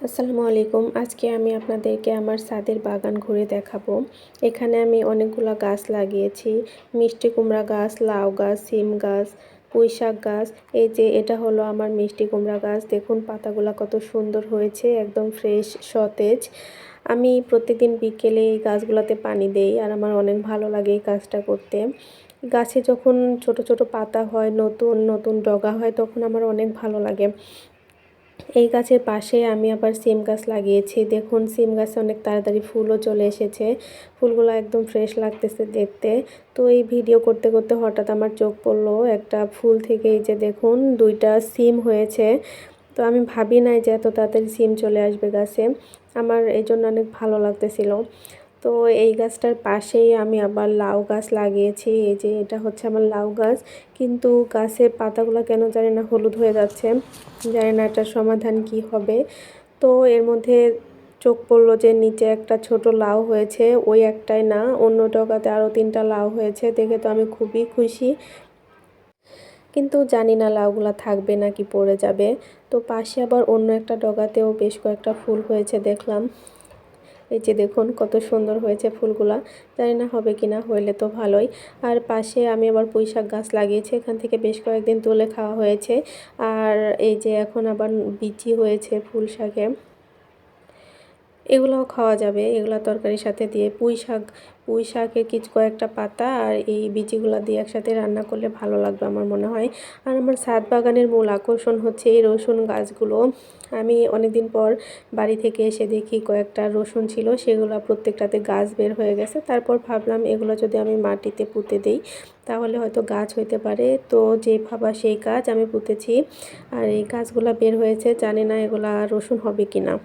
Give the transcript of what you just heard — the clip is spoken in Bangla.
আসসালামু আলাইকুম। আজকে আমি আপনাদেরকে আমার ছাদের বাগান ঘুরে দেখাবো। এখানে আমি অনেকগুলা গাছ লাগিয়েছি। মিষ্টি কুমড়া গাছ, লাউ গাছ, সিম গাছ, পুঁইশাক গাছ। এই যে এটা হলো আমার মিষ্টি কুমড়া গাছ। দেখুন পাতাগুলা কত সুন্দর হয়েছে, একদম ফ্রেশ সতেজ। আমি প্রত্যেকদিন বিকেলে এই গাছগুলোতে পানি দেই আর আমার অনেক ভালো লাগে এই কাজটা করতে। গাছে যখন ছোট ছোট পাতা হয়, নতুন নতুন ডগা হয়, তখন আমার অনেক ভালো লাগে। এই গাছের পাশে আমি আবার সিম গাছ লাগিয়েছি। দেখুন সিম গাছে অনেক তাড়াতাড়ি ফুলও চলে এসেছে। ফুলগুলো একদম ফ্রেশ লাগতেছে দেখতে। তো এই ভিডিও করতে করতে হঠাৎ আমার চোখ পড়লো একটা ফুল থেকে। এই যে দেখুন 2টা সিম হয়েছে। তো আমি ভাবি নাই যে এত তাড়াতাড়ি সিম চলে আসবে গাছে। আমার এই জন্য অনেক ভালো লাগতেছিল। তো এই গাছটার পাশেই আমি আবার লাউ গাছ লাগিয়েছি। এই যে এটা হচ্ছে আমার লাউ গাছ, কিন্তু গাছের পাতাগুলো কেন জানি না হলুদ হয়ে যাচ্ছে। জানি না এটার সমাধান কি হবে। তো এর মধ্যে চোখ পড়লো যে নিচে একটা ছোট লাউ হয়েছে, ওই একটাই না, অন্য ডগাতে আরও 3টা লাউ হয়েছে। দেখে তো আমি খুবই খুশি, কিন্তু জানি না লাউগুলা থাকবে নাকি পড়ে যাবে। তো পাশে আবার অন্য একটা ডগাতেও বেশ কয়েকটা ফুল হয়েছে দেখলাম। এই যে দেখুন কত সুন্দর হয়েছে ফুলগুলা। জানি না হবে কিনা, হইলে তো ভালোই। আর পাশে আমি আবার পুঁইশাক গাছ লাগিয়েছি, এখান থেকে বেশ কয়েকদিন তুলে খাওয়া হয়েছে। আর এই যে এখন আবার বিচি হয়েছে ফুল শাকে, এগুলোও খাওয়া যাবে। এগুলো তরকারির সাথে দিয়ে পুঁই শাকের কয়েকটা পাতা আর এই বিচিগুলো দিয়ে একসাথে রান্না করলে ভালো লাগবে আমার মনে হয়। আর আমার ছাদ বাগানের মূল আকর্ষণ হচ্ছে এই রসুন গাছগুলো। আমি অনেকদিন পর বাড়ি থেকে এসে দেখি কয়েকটা রসুন ছিল, সেগুলো প্রত্যেকটাতে গাছ বের হয়ে গেছে। তারপর ভাবলাম এগুলো যদি আমি মাটিতে পুঁতে দিই তাহলে হয়তো গাছ হইতে পারে। তো যে ভাবা সেই কাজ, আমি পুঁতেছি আর এই গাছগুলো বের হয়েছে। জানি না এগুলা রসুন হবে কিনা।